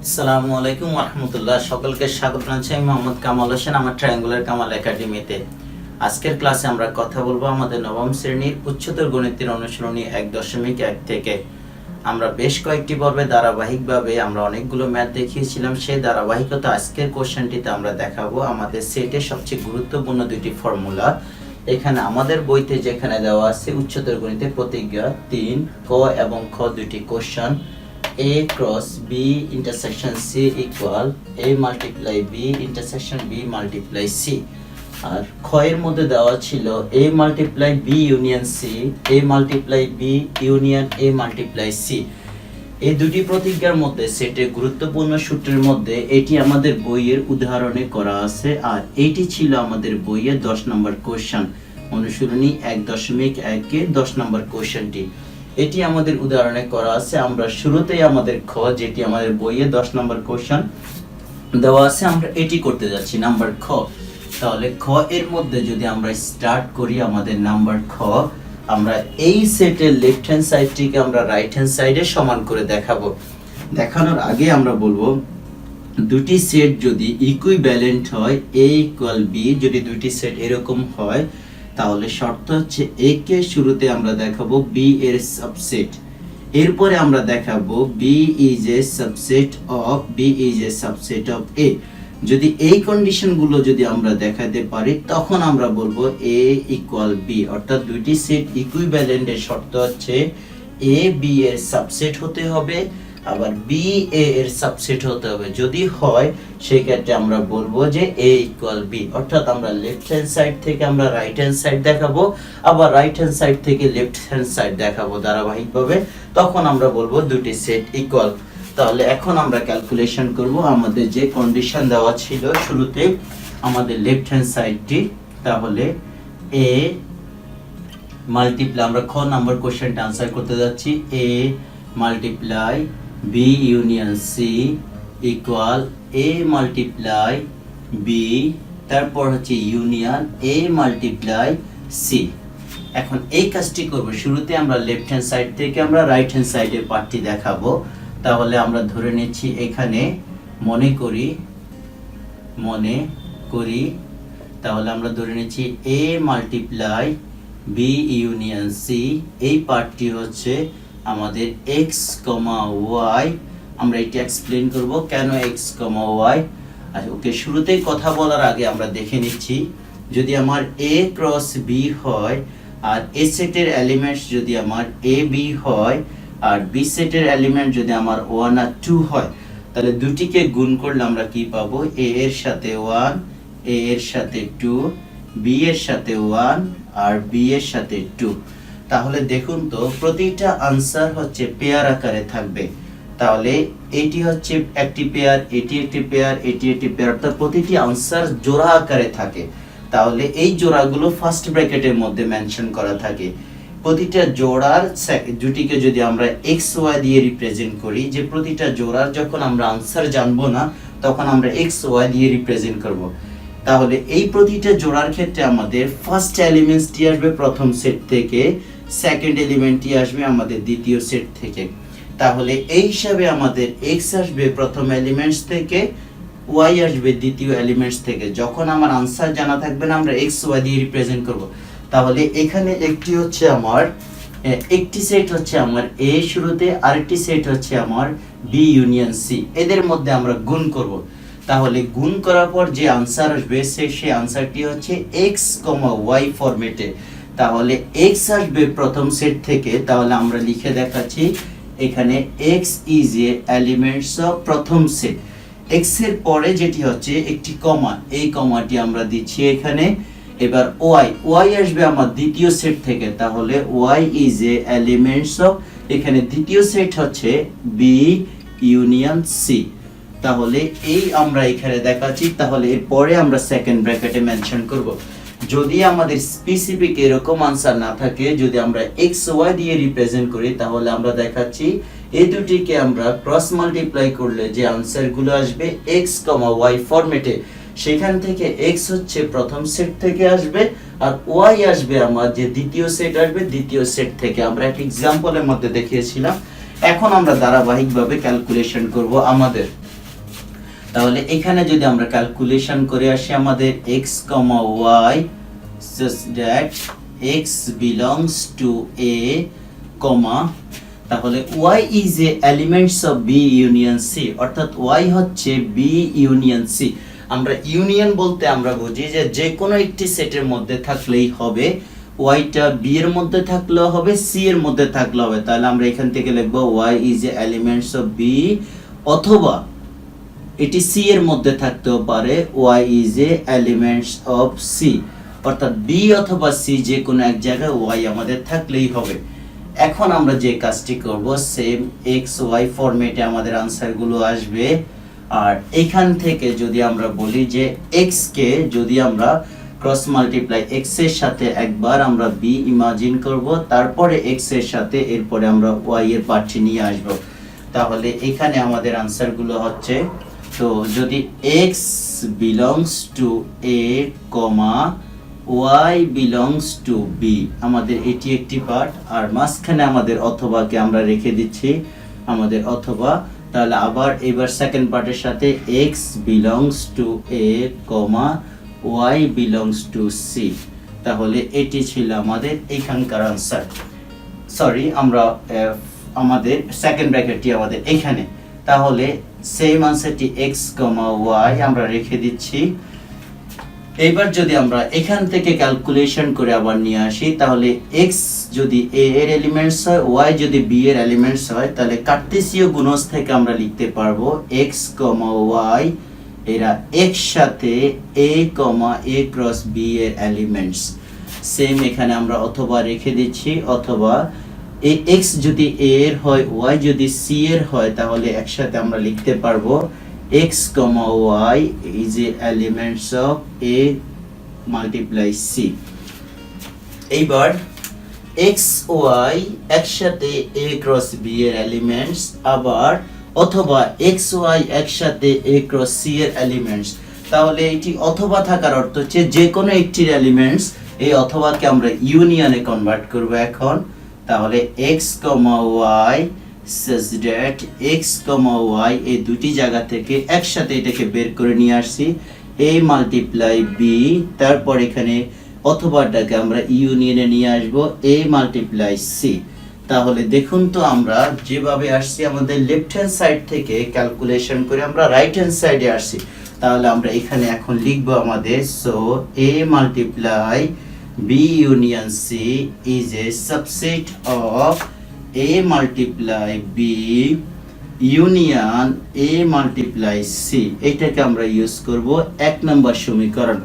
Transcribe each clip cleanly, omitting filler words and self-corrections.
আসসালামু আলাইকুম ওয়া রাহমাতুল্লাহ। সকলকে স্বাগত জানাচ্ছি। আমি মোহাম্মদ কামাল হোসেন, আমার ট্রায়াঙ্গুলার কামাল একাডেমিতে। আজকের ক্লাসে আমরা কথা বলবো আমাদের নবম শ্রেণীর উচ্চতর গণিতের অনুশীলনী 1.1 থেকে। আমরা বেশ কয়েকটি পর্বে ধারাবাহিকভাবে আমরা অনেকগুলো ম্যাথ দেখিয়েছিলাম। সেই ধারাবাহিকতা আজকের কোশ্চেনটিতে আমরা দেখাবো আমাদের সেটের সবচেয়ে গুরুত্বপূর্ণ দুইটি ফর্মুলা। এখানে আমাদের বইতে যেখানে দেওয়া আছে উচ্চতর গণিতের প্রতিজ্ঞা 3 ক এবং খ দুইটি question. A cross B intersection C equal A multiply B intersection B multiply C। আর খ এর মধ্যে দেওয়া ছিল A multiply B union C, A multiply B union A multiply C। এই দুটি প্রতিজ্ঞার মধ্যে সেটের গুরুত্বপূর্ণ সূত্রের মধ্যে এটি আমাদের বইয়ের উদাহরণে করা আছে, আর এটি ছিল আমাদের বইয়ের 10 নম্বর কোশ্চেন, অনুশীলনী 1.1 এর 10 নম্বর কোশ্চেনটি। এটি আমাদের উদাহরণে করা আছে। আমরা শুরুতেই আমাদের খ, যেটি আমাদের বইয়ে 10 নম্বর কোশ্চেন দেওয়া আছে, আমরা এটি করতে যাচ্ছি নাম্বার খ। তাহলে খ এর মধ্যে যদি আমরা স্টার্ট করি আমাদের নাম্বার খ, আমরা এই সেটের লেফট হ্যান্ড সাইডটিকে আমরা রাইট হ্যান্ড সাইডে সমান করে দেখাবো। দেখানোর আগে আমরা বলবো দুটি সেট যদি ইকুইভ্যালেন্ট হয়, A ইকুয়াল B, যদি দুটি সেট এরকম হয় তাহলে শর্ত হচ্ছে A কে শুরুতে আমরা দেখাবো B এর সাবসেট, এরপরে আমরা দেখাবো B is a subset of A। যদি এই কন্ডিশনগুলো যদি আমরা দেখাতে পারি তখন আমরা বলবো A ইকুয়াল B, অর্থাৎ দুইটি সেট ইকুইভ্যালেন্ট এর শর্ত হচ্ছে A B এর সাবসেট হতে হবে, আবার B A এর সাবসেট হতে হবে। যদি হয় সেই ক্ষেত্রে আমরা বলবো যে A ইকুয়াল B, অর্থাৎ আমরা লেফট হ্যান্ড সাইড থেকে আমরা রাইট হ্যান্ড সাইড দেখাবো, আবার রাইট হ্যান্ড সাইড থেকে লেফট হ্যান্ড সাইড দেখাবো ধারাবাহিকভাবে, তখন আমরা বলবো দুটি সেট ইকুয়াল। তাহলে এখন আমরা ক্যালকুলেশন করব আমাদের যে কন্ডিশন দেওয়া ছিল শুরুতে আমাদের লেফট হ্যান্ড সাইডটি। তাহলে A মাল্টিপ্লাই, আমরা খ নাম্বার কোশ্চেনটা আনসার করতে যাচ্ছি, A multiply B union C equal A multiply B, তারপর হচ্ছে ইউনিয়ন A মাল্টিপ্লাই C। এখন এই কাজটি করব, শুরুতে আমরা লেফট হ্যান্ড সাইড থেকে আমরা রাইট হ্যান্ড সাইডের পার্টটি দেখাবো। তাহলে আমরা ধরে নিচ্ছি এখানে মনে করি তাহলে আমরা ধরে নিচ্ছি A multiply B union C, এই পার্টটি হচ্ছে আমাদের x, y। আমরা এটি এক্সপ্লেইন করব কেন x, y। আচ্ছা ওকে, শুরুতেই কথা বলার আগে আমরা দেখে নিচ্ছি যদি আমার A ক্রস B হয় আর A সেটের এলিমেন্টস যদি আমার A B হয় আর B সেটের এলিমেন্ট যদি আমার 1 আর 2 হয়, তাহলে দুটিকে গুণ করলে আমরা কি পাবো? A এর সাথে 1, A এর সাথে 2, B এর সাথে 1 আর B এর সাথে 2। তাহলে দেখুন তো প্রতিটা আনসার হচ্ছে পেয়ার আকারে থাকবে। তাহলে এটি হচ্ছে একটি পেয়ার, এটি একটি পেয়ার, এটি একটি পেয়ার, অর্থাৎ প্রতিটি আনসার জোড়া আকারে থাকে। তাহলে এই জোড়াগুলো ফার্স্ট ব্র্যাকেটের মধ্যে মেনশন করা থাকে। প্রতিটা জোড়ার জুটিকে যদি আমরা এক্স ওয়াই দিয়ে রিপ্রেজেন্ট করি, যে প্রতিটা জোড়ার যখন আমরা আনসার জানবো না তখন আমরা এক্স ওয়াই দিয়ে রিপ্রেজেন্ট করব। তাহলে এই প্রতিটা জোড়ার ক্ষেত্রে আমাদের ফার্স্ট এলিমেন্টসটি আসবে প্রথম সেট থেকে, সেকেন্ড এলিমেন্টটি আসবে আমাদের দ্বিতীয় সেট থেকে। তাহলে এই হিসাবে আমাদের এক্স আসবে প্রথম এলিমেন্টস থেকে, ওয়াই আসবে দ্বিতীয় এলিমেন্টস থেকে। যখন আমার আনসার জানা থাকবে না আমরা এক্স ওয়াই দিয়ে রিপ্রেজেন্ট করব। তাহলে এখানে একটি হচ্ছে আমার একটি সেট হচ্ছে আমার এ শুরুতে, আরেকটি সেট হচ্ছে আমার বি ইউনিয়ন সি, এদের মধ্যে আমরা গুণ করব। তাহলে গুণ করার পর যে আনসার আসবে সেই আনসারটি হচ্ছে এক্স, ওয়াই ফরম্যাটে। তাহলে এক্স আসবে প্রথম সেট থেকে, তাহলে আমরা লিখে দেখাচ্ছি এখানে x is a elements of প্রথম সেট। এক্স এর পরে যেটি হচ্ছে একটি কমা, এই কমাটি আমরা দিচ্ছি এখানে। এবার ওয়াই আসবে আমার দ্বিতীয় সেট থেকে, তাহলে y is a elements of, এখানে দ্বিতীয় সেট হচ্ছে বি ইউনিয়ন সি। তাহলে এই আমরা এখানে দেখাচ্ছি। তাহলে এরপরে আমরা সেকেন্ড ব্র্যাকেটে মেনশন করব। যদি আমাদের স্পেসিফিক এরকম আনসার না থাকে, যদি আমরা এক্স ওয়াই দিয়ে রিপ্রেজেন্ট করি, তাহলে আমরা দেখাচ্ছি এই দুটিকে আমরা ক্রস মাল্টিপ্লাই করলে যে আনসারগুলো আসবে এক্স, ওয়াই ফরম্যাটে, সেখান থেকে এক্স হচ্ছে প্রথম সেট থেকে আসবে আর ওয়াই আসবে আমার যে দ্বিতীয় সেট আসবে দ্বিতীয় সেট থেকে। আমরা একটা এক্সাম্পলের মধ্যে দেখিয়েছিলাম। এখন আমরা ধারাবাহিকভাবে ক্যালকুলেশন করব আমাদের তাহলে এখানে যদি আমরা ক্যালকুলেশন করে আসি আমাদের x, y such that x belongs to a, তাহলে y is a elements of b union c, অর্থাৎ y হচ্ছে b ইউনিয়ন c। আমরা ইউনিয়ন বলতে আমরা বুঝি যে কোনো একটি সেটের মধ্যে থাকলেই হবে, ওয়াইটা বি এর মধ্যে থাকলেও হবে, সি এর মধ্যে থাকলেও হবে। তাহলে আমরা এখান থেকে লিখব y is a elements of b, অথবা এটি সি এর মধ্যে থাকতেও পারে, y is a elements of c, অর্থাৎ বি অথবা সি যে কোনো এক জায়গায় ওয়াই আমাদের থাকলেই হবে। এখন আমরা যে কাজটি করব, সেম এক্স ওয়াই ফরম্যাটে আমাদের আনসারগুলো আসবে। আর এখান থেকে যদি আমরা বলি যে x কে যদি আমরা ক্রস মাল্টিপ্লাই x এর সাথে একবার আমরা b ইমাজিন করব, তারপরে x এর সাথে এরপরে আমরা y এর পার্টটি নিয়ে আসব, তাহলে এখানে আমাদের আনসারগুলো হচ্ছে, তো যদি x belongs to a, y belongs to b, আমাদের এটি একটি পার্ট, আর মাঝখানে আমাদের অথবাকে আমরা রেখে দিচ্ছি আমাদের অথবা। তাহলে আবার এবার সেকেন্ড পার্টের সাথে x belongs to a, y belongs to c, তাহলে এটি ছিল আমাদের এখানকার আনসার। সরি, আমরা আমাদের সেকেন্ড ব্র্যাকেটটি আমাদের এখানে, তাহলে সেম আনসারটি x, y আমরা রেখে দিচ্ছি। এইবার যদি আমরা এখান থেকে ক্যালকুলেশন করে আবার নিয়ে আসি, তাহলে x যদি a এর এলিমেন্টস হয়, y যদি b এর এলিমেন্টস হয়, তাহলে কার্টেসীয় গুণজ থেকে আমরা লিখতে পারবো x, y এরা একসাথে a, a ক্রস b এর এলিমেন্টস। সেম এখানে আমরা অথবা রেখে দিচ্ছি, অথবা x যদি a এর হয়, y যদি c এর হয়, তাহলে একসাথে আমরা লিখতে পারবো x, y is a elements of a multiply c। এইবার x, y একসাথে a cross b এর এলিমেন্টস, আবার অথবা x, y একসাথে a cross c এর এলিমেন্টস। তাহলে এটি অথবা থাকার অর্থ হচ্ছে যে কোনো একটির এলিমেন্টস, এই অথবাকে আমরা ইউনিয়নে কনভার্ট করব এখন। তাহলে x, y such that x, y এই দুটি জায়গা থেকে একসাথে এটাকে বের করে নিয়ে আসছি, a মাল্টিপ্লাই b, তারপর এখানে অথবাটাকে আমরা ইউনিয়নে নিয়ে আসব a মাল্টিপ্লাই c। তাহলে দেখুন তো আমরা যেভাবে আসছি আমাদের লেফট হ্যান্ড সাইড থেকে ক্যালকুলেশন করে আমরা রাইট হ্যান্ড সাইডে আসছি, তাহলে আমরা এখানে এখন লিখব আমাদের, so a multiply b union c is a subset of a multiply b union a multiply c। এটাকে আমরা ইউজ করব এক নম্বর সমীকরণ,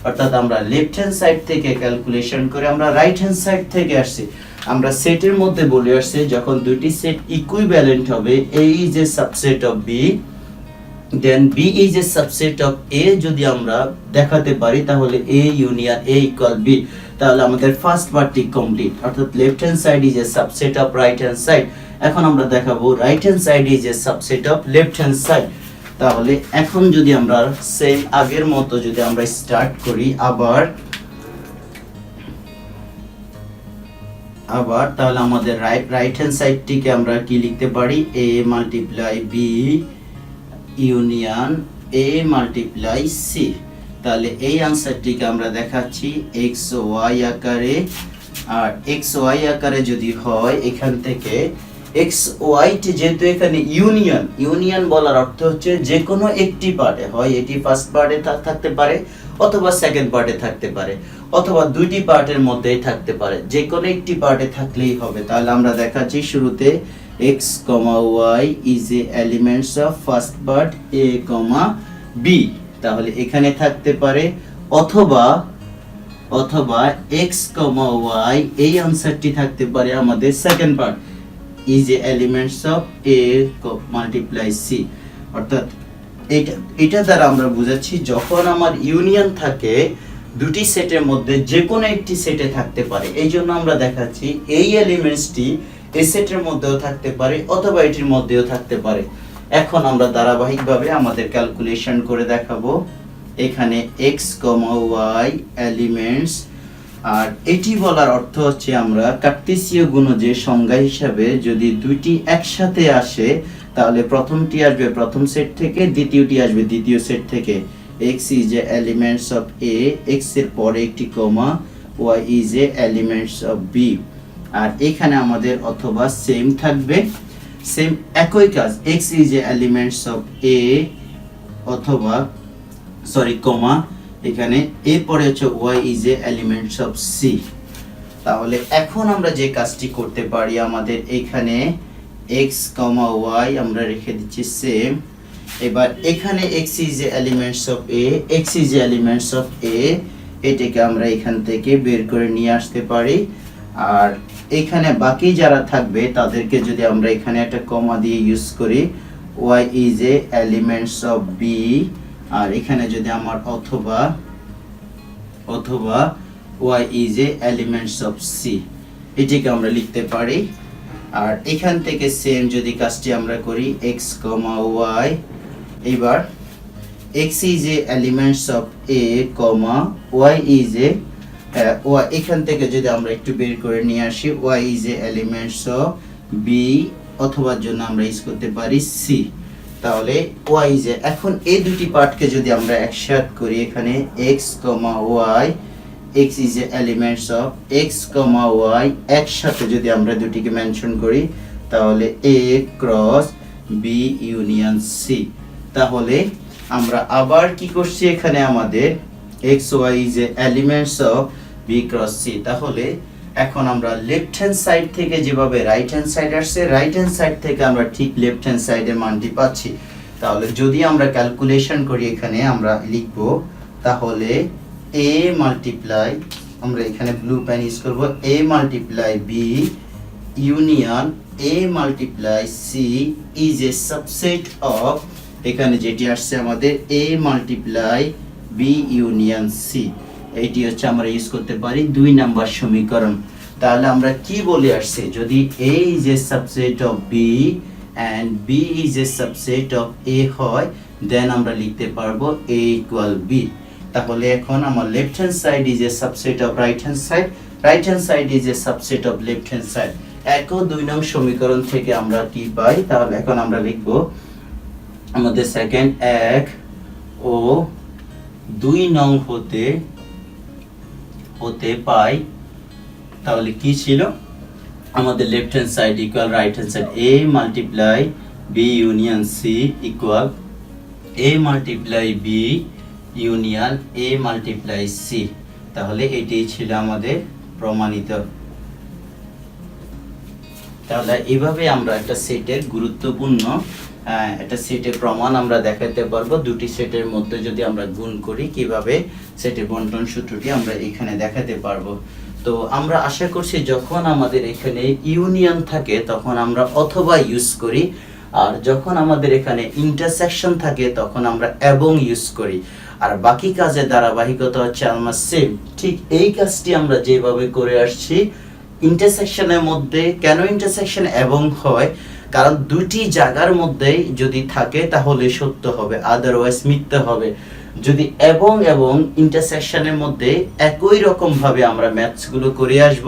অর্থাৎ আমরা লেফট হ্যান্ড সাইড থেকে ক্যালকুলেশন করে আমরা রাইট হ্যান্ড সাইড থেকে আসছি। আমরা সেটের মধ্যে বলে আসছি যখন দুটি সেট ইকুইভ্যালেন্ট হবে, a is a subset of b, then b is a subset of a যদি আমরা দেখাতে পারি, তাহলে a union a equal b, তাহলে আমাদের ফার্স্ট পার্টটি কমপ্লিট, অর্থাৎ left hand side is a subset of right hand side. এখন আমরা দেখাবো right hand side is a subset of left hand side. তাহলে এখন যদি আমরা সেম আগের মতো যদি আমরা স্টার্ট করি আবার তাহলে আমাদের রাইট হ্যান্ড সাইডটিকে আমরা কি লিখতে পারি, a multiply b union a multiply c। তাহলে এই আনসারটিকে আমরা দেখাচ্ছি x, y আকারে, আর x, y আকারে যদি হয় এখান থেকে x, y টি যেহেতু এখানে ইউনিয়ন বলার অর্থ হচ্ছে যে কোনো একটি পার্টে, হয় এটি ফার্স্ট পার্টে থাকতে পারে, অথবা সেকেন্ড পার্টে থাকতে পারে, অথবা দুইটি পার্টের মধ্যেই থাকতে পারে, যে কোনো একটি পার্টে থাকলেই হবে। তাহলে আমরা দেখাচ্ছি শুরুতে x, y is a elements of first part a, b, তাহলে এখানে থাকতে পারে, অথবা x, y এই আনসারটি থাকতে পারে আমাদের second part is a elements of a multiply c। অর্থাৎ এটা দ্বারা আমরা বুঝাচ্ছি যখন আমার ইউনিয়ন থাকে দুটি সেটের মধ্যে যে কোনো একটি সেটে থাকতে পারে, এই জন্য আমরা দেখাচ্ছি এই এলিমেন্টসটি এই সেটের মধ্যেও থাকতে পারে অথবা এটির মধ্যেও থাকতে পারে। এখন আমরা ধারাবাহিকভাবে আমাদের ক্যালকুলেশন করে দেখাবো। এখানে x, y এলিমেন্টস, আর এটি বলার অর্থ হচ্ছে আমরা কার্টেসীয় গুণজের সংজ্ঞা হিসাবে যদি দুইটি একসাথে আসে তাহলে প্রথমটি আসবে প্রথম সেট থেকে, দ্বিতীয়টি আসবে দ্বিতীয় সেট থেকে। x is a elements of a, x এর পরে একটি কমা, y is a elements of b। আর এখানে আমাদের অথবা সেম থাকবে, সেম একই কাজ, x is a elements of a অথবা কমা, এখানে এরপরে হচ্ছে y is a elements of c। তাহলে এখন আমরা যে কাজটি করতে পারি, আমাদের এখানে x, y আমরা রেখে দিচ্ছি সেম। এবার এখানে x is a elements of a, x is a elements of a, এটাকে আমরা এখান থেকে বের করে নিয়ে আসতে পারি। আর এখানে বাকি যারা থাকবে তাদেরকে যদি আমরা এখানে একটা কমা দিয়ে ইউজ করি, y is a elements of b, আর এখানে যদি আমার অথবা y is a elements of c, এটাকে আমরা লিখতে পারি। আর এখান থেকে সেম যদি কাজটি আমরা করি x, y, এবার x is a elements of a, y is a y, এখান থেকে যদি আমরা একটু বের করে নিয়ে আসি, y is a elements of b, অথবা জন্য আমরা ইউজ করতে পারি c। তাহলে y is a, এখন এই দুটি পার্টকে যদি আমরা একসাথে করি, এখানে x, y, x is a elements of x, y, একসাথে যদি আমরা দুটিকে মেনশন করি, তাহলে a cross b union c। তাহলে আমরা আবার কি করছি, এখানে আমাদের x, y is a elements of b cross c। তাহলে এখন আমরা লেফট হ্যান্ড সাইড থেকে যেভাবে রাইট হ্যান্ড সাইড আসছে, রাইট হ্যান্ড সাইড থেকে আমরা ঠিক লেফট হ্যান্ড সাইডের মানটি পাচ্ছি। তাহলে যদি আমরা ক্যালকুলেশন করি, এখানে আমরা লিখব, তাহলে a মাল্টিপ্লাই, আমরা এখানে ব্লু পেন ইউজ করব, a multiply b union a multiply c is a subset of, এখানে যেটি আসছে আমাদের a multiply b union c, এইটি হচ্ছে আমরা ইউজ করতে পারি 2 নাম্বার সমীকরণ। তাহলে আমরা কি বলে আসছে, যদি a is a subset of b and b is a subset of a হয়, দেন আমরা লিখতে পারবো a equal b। তাহলে এখন আমার left hand side is a subset of right hand side, right hand side is a subset of left hand side. এক ও 2 নং সমীকরণ থেকে আমরা কি পাই, তাহলে এখন আমরা লিখব আমাদের সেকেন্ড 1 ও 2 নং হতে পাই। তাহলে কি ছিল আমাদের left hand side equal right hand side, a multiply b union c equal a multiply b union a multiply c। তাহলে এটাই ছিল আমাদের প্রমাণিত। তাহলে এইভাবে আমরা একটা সেটের গুরুত্বপূর্ণ একটা সেটের প্রমাণ আমরা দেখাতে পারবো। দুটি সেটের মধ্যে যদি আমরা গুণ করি, কিভাবে সেটের বন্টন সূত্রটি আমরা এখানে দেখাতে পারবো। তো আমরা আশা করছি যখন আমাদের এখানে ইউনিয়ন থাকে তখন আমরা অথবা ইউজ করি, আর যখন আমাদের এখানে ইন্টারসেকশন থাকে তখন আমরা এবং ইউজ করি। আর বাকি কাজের ধারাবাহিকতা হচ্ছে আমার সেম। ঠিক এই কাজটি আমরা যেভাবে করে আসছি, ইন্টারসেকশনের মধ্যে কেন ইন্টারসেকশন এবং হয়, কারণ দুটি জায়গার মধ্যে যদি থাকে তাহলে সত্য হবে, আদারওয়াইজ মিথ্যা হবে। যদি এবং ইন্টারসেকশনের মধ্যে একই রকম ভাবে আমরা ম্যাথস গুলো করে আসব,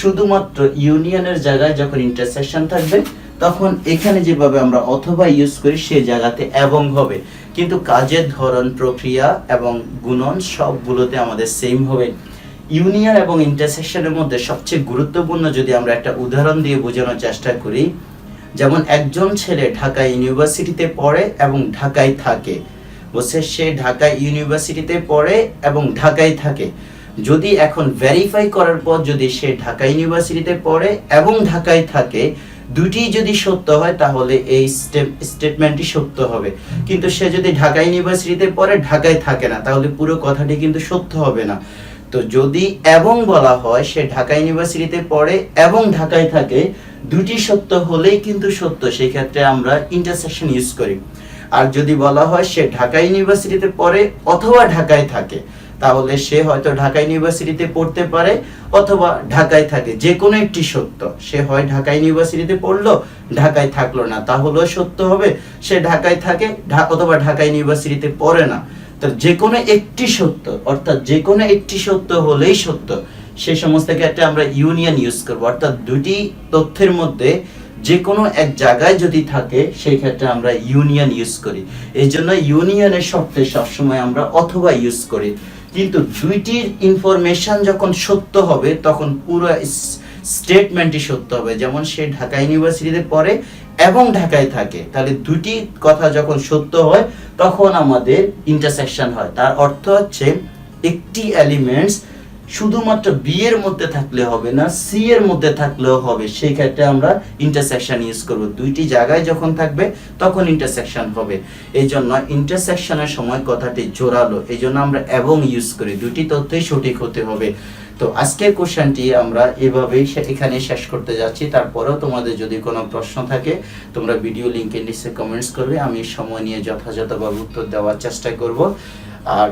শুধুমাত্র ইউনিয়নের জায়গায় যখন ইন্টারসেকশন থাকবে তখন এখানে যেভাবে আমরা অথবা ইউজ করি সেই জায়গাতে এবং হবে, কিন্তু কাজের ধরন, প্রক্রিয়া এবং গুণন সবগুলোতে আমাদের সেম হবে। ইউনিয়ন এবং ইন্টারসেকশনের মধ্যে সবচেয়ে গুরুত্বপূর্ণ যদি আমরা একটা উদাহরণ দিয়ে বোঝানোর চেষ্টা করি, যেমন একজন ছেলে ঢাকা ইউনিভার্সিটিতে পড়ে এবং ঢাকায় থাকে, বলছে সে ঢাকা ইউনিভার্সিটিতে পড়ে এবং ঢাকায় থাকে। যদি এখন ভেরিফাই করার পর যদি সে ঢাকা ইউনিভার্সিটিতে পড়ে এবং ঢাকায় থাকে, দুটি যদি সত্য হয় তাহলে এই স্টেটমেন্টটি সত্য হবে। কিন্তু সে যদি ঢাকা ইউনিভার্সিটিতে পড়ে ঢাকায় থাকে না, তাহলে পুরো কথাটি কিন্তু সত্য হবে না। তো যদি এবং বলা হয় সে ঢাকা ইউনিভার্সিটিতে পড়ে এবং ঢাকায় থাকে, দুটি সত্য হলেই কিন্তু সত্য, সেই ক্ষেত্রে আমরা ইন্টারসেকশন ইউজ করি। আর যদি বলা হয় সে ঢাকা ইউনিভার্সিটিতে পড়ে অথবা ঢাকায় থাকে, তাহলে সে হয়তো ঢাকা ইউনিভার্সিটিতে পড়তে পারে অথবা ঢাকায় থাকে, যে কোনো একটি সত্য। সে হয় ঢাকা ইউনিভার্সিটিতে পড়লো, ঢাকায় থাকলো না, তাহলেও সত্য হবে। সে ঢাকায় থাকে অথবা ঢাকা ইউনিভার্সিটিতে পড়ে না, তো যে কোনো একটি সত্য, অর্থাৎ যে কোনো একটি সত্য হলেই সত্য। সেই সমস্ত ক্ষেত্রে আমরা ইউনিয়ন ইউজ করব, অর্থাৎ দুটি তথ্যের মধ্যে যে কোনো এক জায়গায় যদি থাকে সেই ক্ষেত্রে আমরা ইউনিয়ন ইউজ করি। এই জন্য ইউনিয়নের শর্তে সবসময় আমরা অথবা ইউজ করি। কিন্তু দুইটির ইনফরমেশন যখন সত্য হবে তখন পুরো স্টেটমেন্টই সত্য হবে। যেমন সে ঢাকা ইউনিভার্সিটিতে পড়ে এবং ঢাকায় থাকে, তাহলে দুটি কথা যখন সত্য হয় তখন আমাদের ইন্টারসেকশন হয়। তার অর্থ হচ্ছে একটি এলিমেন্টস শুধুমাত্র বি এর মধ্যে থাকলে হবে না, সি এর মধ্যে থাকলেও হবে, সেই ক্ষেত্রে আমরা ইন্টারসেকশন ইউজ করব। দুইটি জায়গায় যখন থাকবে তখন ইন্টারসেকশন হবে। এই জন্য ইন্টারসেকশনের সময় কথাটি জোরালো, এই জন্য আমরা এবং ইউজ করি, দুটি তথ্যই সঠিক হতে হবে। তো আজকের কোশ্চেনটি আমরা এভাবেই এখানে শেষ করতে যাচ্ছি। তারপরেও তোমাদের যদি কোনো প্রশ্ন থাকে তোমরা ভিডিও লিংকের নিচে কমেন্টস করবে, আমি সময় নিয়ে যথাযথভাবে উত্তর দেওয়ার চেষ্টা করব। আর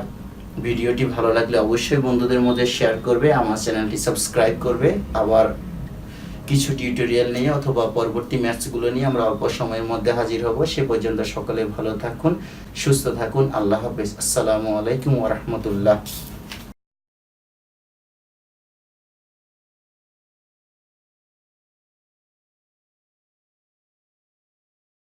ভিডিওটি ভালো লাগলে অবশ্যই বন্ধুদের মধ্যে শেয়ার করবে, আমার চ্যানেলটি সাবস্ক্রাইব করবে। আবার কিছু টিউটোরিয়াল নিয়ে অথবা পরবর্তী ম্যাথসগুলো নিয়ে আমরা অল্প সময়ের মধ্যে হাজির হব। সে পর্যন্ত সকলে ভালো থাকুন, সুস্থ থাকুন। আল্লাহ হাফেজ। আসসালামু আলাইকুম ওয়া রাহমাতুল্লাহ।